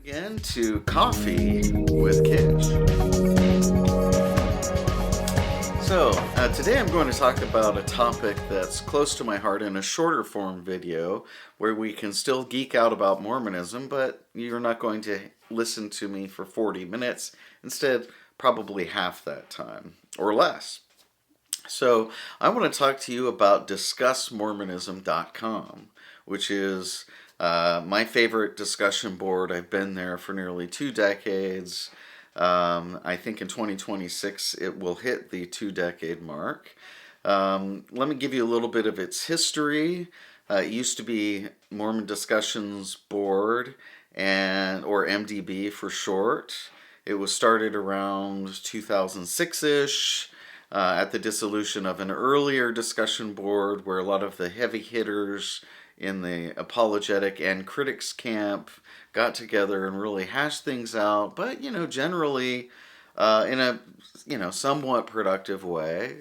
Again to Coffee with Kish. Today I'm going to talk about a topic that's close to my heart in a shorter form video where we can still geek out about Mormonism, but you're not going to listen to me for 40 minutes. Instead, probably half that time or less. So I want to talk to you about discussmormonism.com, which is my favorite discussion board. I've been there for nearly 2 decades. I think in 2026 it will hit the 2-decade mark. Let me give you a little bit of its history. It used to be Mormon Discussions Board, or MDB for short. It was started around 2006-ish. At the dissolution of an earlier discussion board where a lot of the heavy hitters in the apologetic and critics camp got together and really hashed things out, but, generally in a, somewhat productive way.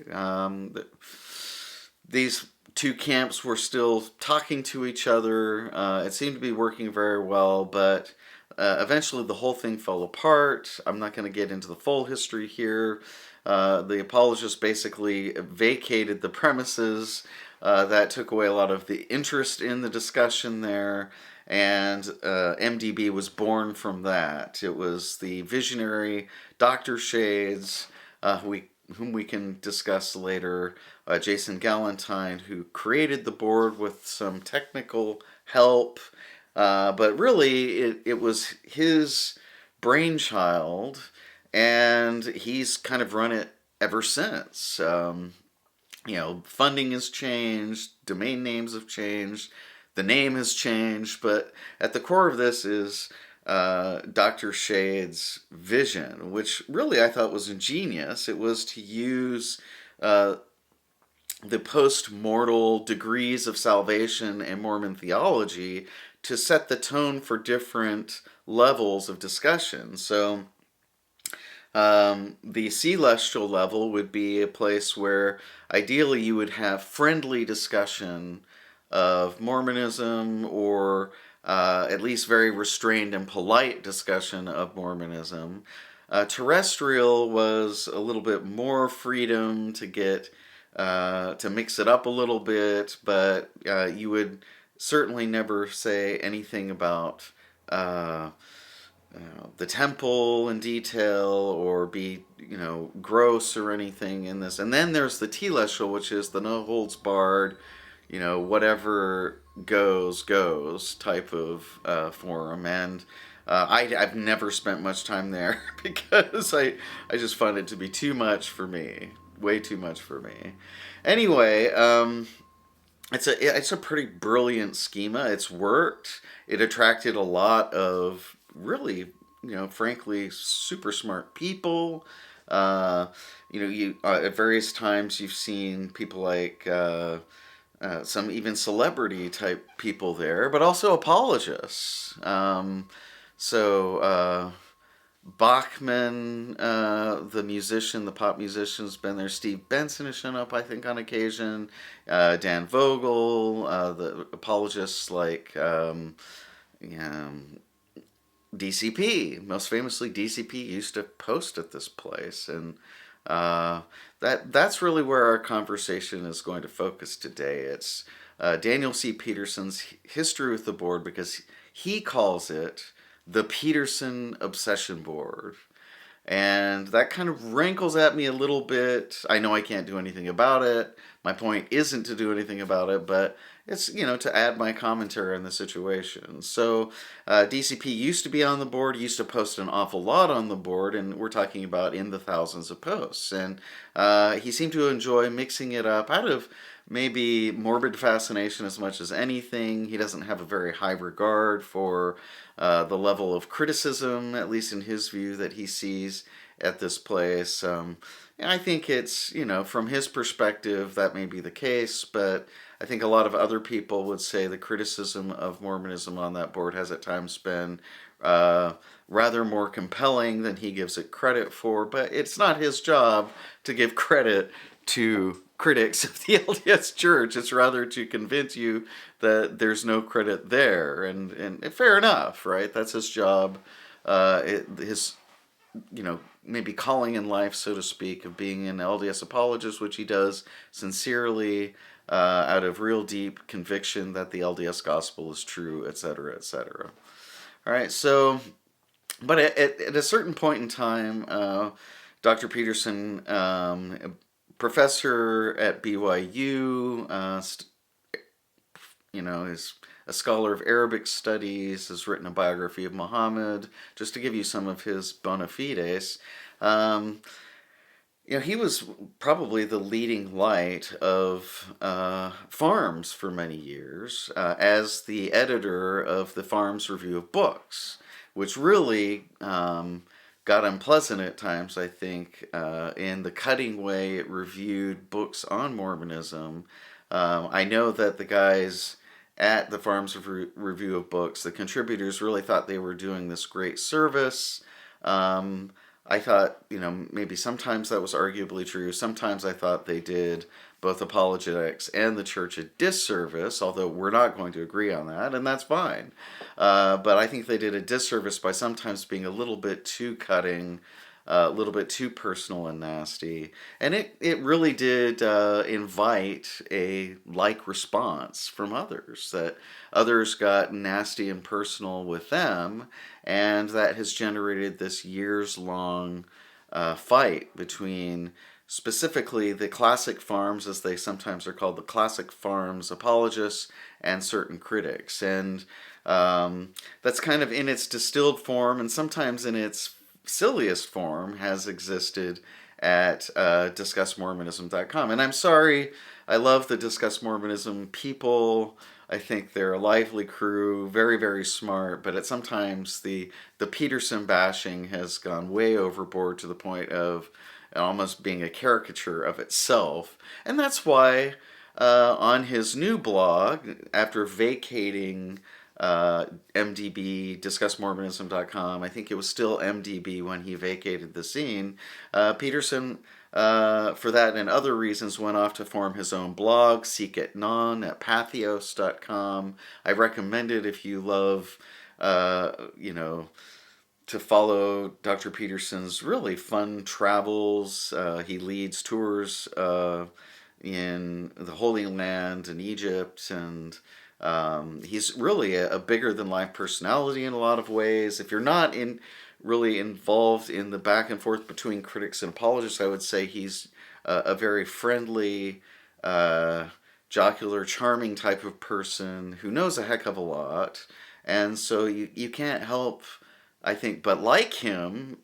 These two camps were still talking to each other. It seemed to be working very well, but eventually the whole thing fell apart. I'm not going to get into the full history here. The apologist basically vacated the premises. That took away a lot of the interest in the discussion there, and MDB was born from that. It was the visionary Dr. Shades, whom we can discuss later, Jason Galentine, who created the board with some technical help, but really it was his brainchild, and he's kind of run it ever since. Funding has changed, domain names have changed, the name has changed, but at the core of this is Dr. Shade's vision, which really I thought was ingenious. It was to use the post-mortal degrees of salvation and Mormon theology to set the tone for different levels of discussion. So the celestial level would be a place where ideally you would have friendly discussion of Mormonism, or at least very restrained and polite discussion of Mormonism. Terrestrial was a little bit more freedom to get to mix it up a little bit, but you would certainly never say anything about the temple in detail, or be, gross or anything in this. And then there's the telestial, which is the no holds barred, whatever goes type of forum. And I've never spent much time there because I just find it to be too much for me, way too much for me. Anyway, it's a pretty brilliant schema. It's worked. It attracted a lot of really, frankly, super smart people. You at various times you've seen people like some even celebrity type people there, but also apologists. Bachman, the musician, the pop musician, has been there. Steve Benson has shown up, I think, on occasion. Dan Vogel, the apologists like DCP. Most famously, DCP used to post at this place, and that's really where our conversation is going to focus today. It's Daniel C. Peterson's history with the board, because he calls it the Peterson Obsession Board. And that kind of rankles at me a little bit. I know I can't do anything about it. My point isn't to do anything about it, but it's, to add my commentary on the situation. So DCP used to be on the board, used to post an awful lot on the board, and we're talking about in the thousands of posts. And he seemed to enjoy mixing it up out of maybe morbid fascination as much as anything. He doesn't have a very high regard for the level of criticism, at least in his view, that he sees at this place. And I think it's, from his perspective, that may be the case, but I think a lot of other people would say the criticism of Mormonism on that board has at times been rather more compelling than he gives it credit for, but it's not his job to give credit to critics of the LDS Church. It's rather to convince you that there's no credit there, and fair enough, right? That's his job. His maybe calling in life, so to speak, of being an LDS apologist, which he does sincerely, out of real deep conviction that the LDS gospel is true, etc., etc. All right, so, but at a certain point in time, Dr. Peterson, professor at BYU, is a scholar of Arabic studies, has written a biography of Muhammad, just to give you some of his bona fides. He was probably the leading light of Farms for many years, as the editor of the Farms Review of Books, which really got unpleasant at times, I think, in the cutting way it reviewed books on Mormonism. I know that the guys at the Farms Review of Books, the contributors, really thought they were doing this great service. I thought, maybe sometimes that was arguably true. Sometimes I thought they did both apologetics and the church a disservice, although we're not going to agree on that, and that's fine. But I think they did a disservice by sometimes being a little bit too cutting, a little bit too personal and nasty. And it really did invite a like response from others, that others got nasty and personal with them, and that has generated this years-long fight between specifically the classic farms, as they sometimes are called, the classic farms apologists, and certain critics. And that's kind of in its distilled form, and sometimes in its silliest form, has existed at discussmormonism.com. And I'm sorry, I love the Discuss Mormonism people. I think they're a lively crew, very, very smart, but sometimes the Peterson bashing has gone way overboard to the point of almost being a caricature of itself. And that's why on his new blog, after vacating MDB, discussmormonism.com, I think it was still MDB when he vacated the scene, Peterson, for that and other reasons, went off to form his own blog, Seek It Non, at pathos.com. I recommend it if you love, to follow Dr. Peterson's really fun travels. He leads tours in the Holy Land and Egypt, and he's really a bigger-than-life personality in a lot of ways. If you're not really involved in the back and forth between critics and apologists, I would say he's a very friendly, jocular, charming type of person who knows a heck of a lot. And so you can't help, I think, but like him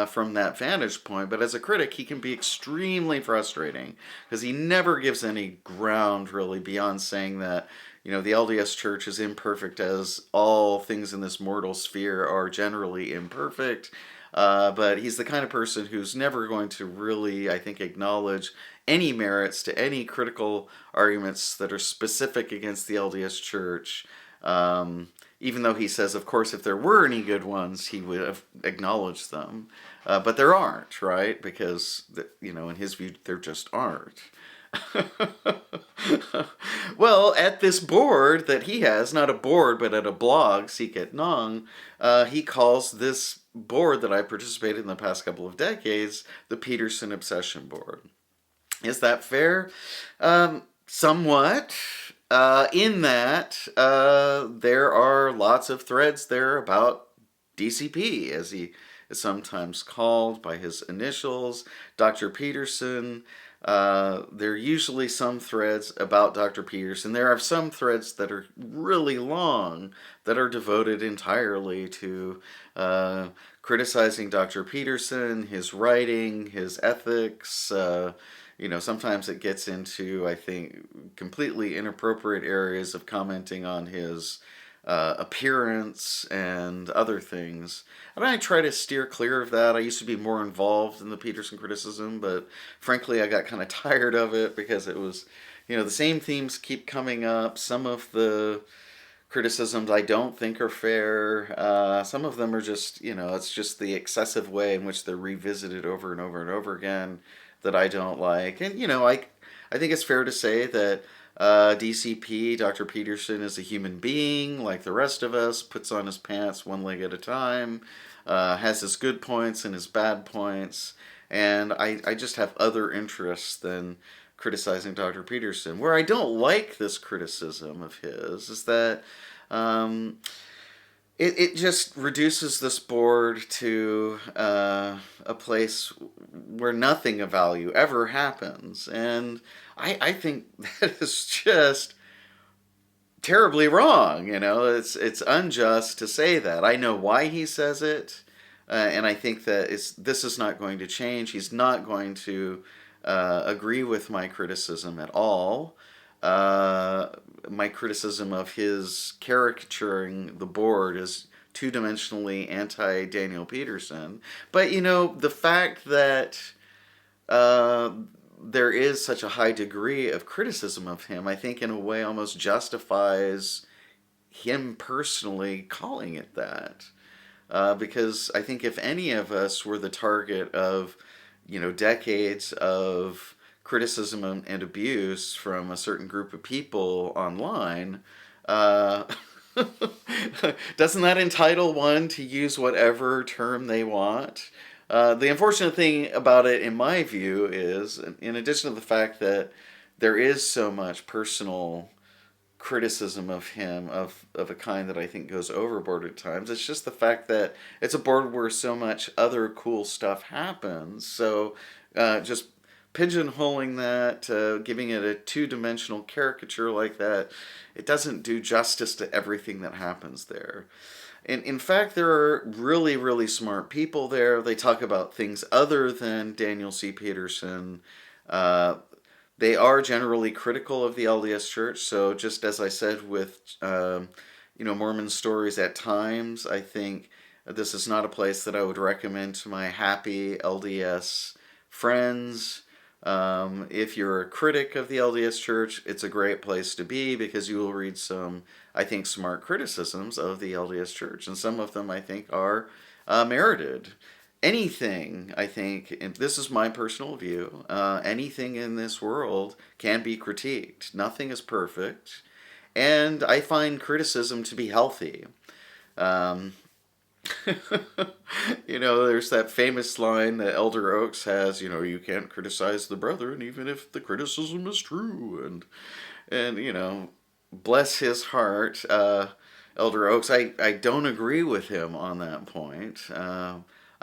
from that vantage point. But as a critic, he can be extremely frustrating because he never gives any ground really beyond saying that, the LDS Church is imperfect, as all things in this mortal sphere are generally imperfect. But he's the kind of person who's never going to really, I think, acknowledge any merits to any critical arguments that are specific against the LDS Church. Even though he says, of course, if there were any good ones, he would have acknowledged them. But there aren't, right? Because, in his view, there just aren't. Well, at this board that he has, not a board, but at a blog, Seek It Non, he calls this board that I participated in the past couple of decades the Peterson Obsession Board. Is that fair? Somewhat. In that there are lots of threads there about DCP, as he is sometimes called by his initials, Dr. Peterson. There are usually some threads about Dr. Peterson. There are some threads that are really long that are devoted entirely to criticizing Dr. Peterson, his writing, his ethics. Sometimes it gets into, I think, completely inappropriate areas of commenting on his appearance and other things. And I try to steer clear of that. I used to be more involved in the Peterson criticism, but frankly, I got kind of tired of it because it was, the same themes keep coming up. Some of the criticisms I don't think are fair. Some of them are just, it's just the excessive way in which they're revisited over and over and over again that I don't like. And, I think it's fair to say that DCP, Dr. Peterson, is a human being like the rest of us, puts on his pants one leg at a time, has his good points and his bad points, and I just have other interests than criticizing Dr. Peterson. Where I don't like this criticism of his is that um, it just reduces this board to a place where nothing of value ever happens. And I think that is just terribly wrong. It's unjust to say that. I know why he says it, and I think that this is not going to change. He's not going to agree with my criticism at all. My criticism of his caricaturing the board as two-dimensionally anti-Daniel Peterson. But, the fact that there is such a high degree of criticism of him, I think in a way almost justifies him personally calling it that. Because I think if any of us were the target of, decades of criticism and abuse from a certain group of people online, uh, doesn't that entitle one to use whatever term they want? The unfortunate thing about it, in my view, is in addition to the fact that there is so much personal criticism of him of a kind that I think goes overboard at times. It's just the fact that it's a board where so much other cool stuff happens. So just pigeonholing that, giving it a two-dimensional caricature like that, it doesn't do justice to everything that happens there. In fact, there are really, really smart people there. They talk about things other than Daniel C. Peterson. They are generally critical of the LDS Church. So just as I said with, Mormon stories at times, I think this is not a place that I would recommend to my happy LDS friends. If you're a critic of the LDS Church, it's a great place to be because you will read some, I think, smart criticisms of the LDS Church. And some of them, I think, are merited. Anything, I think, and this is my personal view, anything in this world can be critiqued. Nothing is perfect. And I find criticism to be healthy. Um, there's that famous line that Elder Oaks has, you can't criticize the brethren even if the criticism is true. And bless his heart, Elder Oaks, I don't agree with him on that point.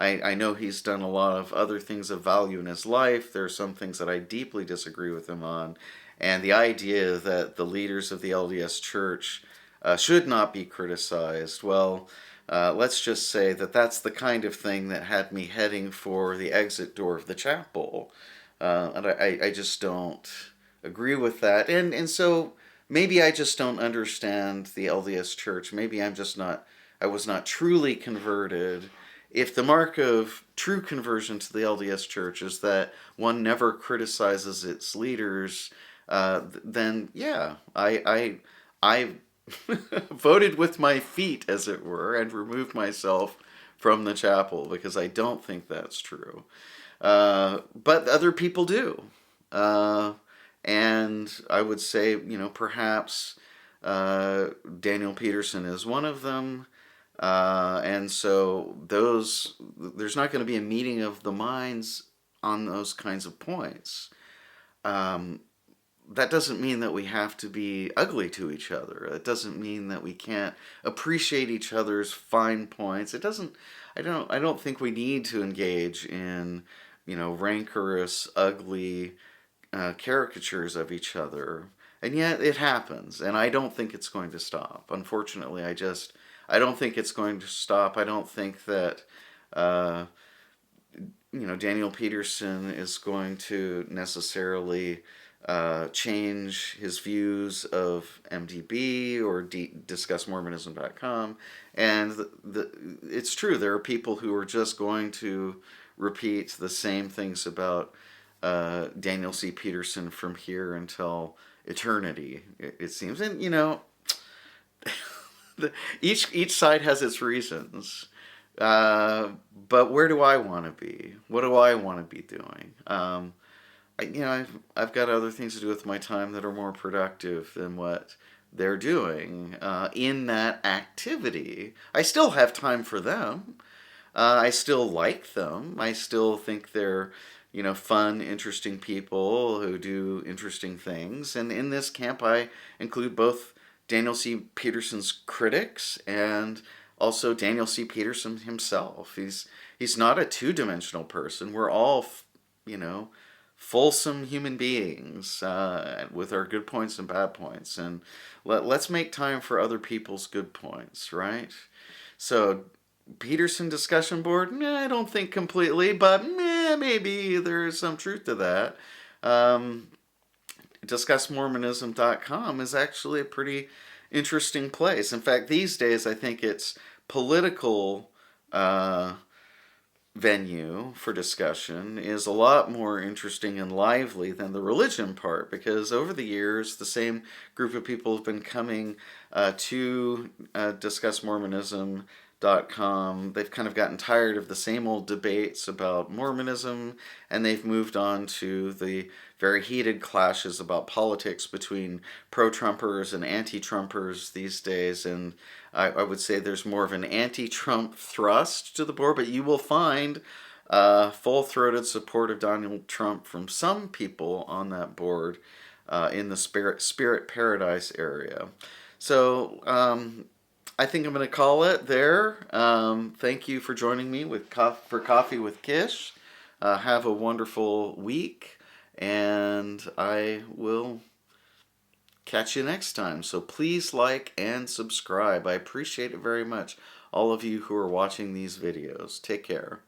I know he's done a lot of other things of value in his life. There are some things that I deeply disagree with him on. And the idea that the leaders of the LDS Church should not be criticized, well, let's just say that that's the kind of thing that had me heading for the exit door of the chapel. And I just don't agree with that. And so maybe I just don't understand the LDS Church. Maybe I was not truly converted. If the mark of true conversion to the LDS Church is that one never criticizes its leaders, then yeah, I voted with my feet, as it were, and removed myself from the chapel because I don't think that's true. But other people do. And I would say, perhaps Daniel Peterson is one of them. And so there's not going to be a meeting of the minds on those kinds of points. That doesn't mean that we have to be ugly to each other. It doesn't mean that we can't appreciate each other's fine points. I don't think we need to engage in, rancorous, ugly caricatures of each other. And yet it happens, and I don't think it's going to stop. Unfortunately, I don't think it's going to stop. I don't think that, Daniel Peterson is going to necessarily change his views of MDB or discussmormonism.com. And it's true, there are people who are just going to repeat the same things about Daniel C. Peterson from here until eternity, it seems. And, each side has its reasons. But where do I want to be? What do I want to be doing? I've got other things to do with my time that are more productive than what they're doing in that activity. I still have time for them. I still like them. I still think they're, fun, interesting people who do interesting things. And in this camp, I include both Daniel C. Peterson's critics and also Daniel C. Peterson himself. He's not a two-dimensional person. We're all, you know, fulsome human beings with our good points and bad points. And let's make time for other people's good points, right? So Peterson discussion board? I don't think completely, but maybe there's some truth to that. Um, DiscussMormonism.com is actually a pretty interesting place. In fact, these days I think it's political venue for discussion is a lot more interesting and lively than the religion part, because over the years the same group of people have been coming to DiscussMormonism.com. They've kind of gotten tired of the same old debates about Mormonism, and they've moved on to the very heated clashes about politics between pro-Trumpers and anti-Trumpers these days. And I would say there's more of an anti-Trump thrust to the board, but you will find full-throated support of Donald Trump from some people on that board in the Spirit Paradise area. So I think I'm going to call it there. Thank you for joining me for Coffee with Kish. Have a wonderful week, and I will catch you next time. So please like and subscribe. I appreciate it very much. All of you who are watching these videos. Take care.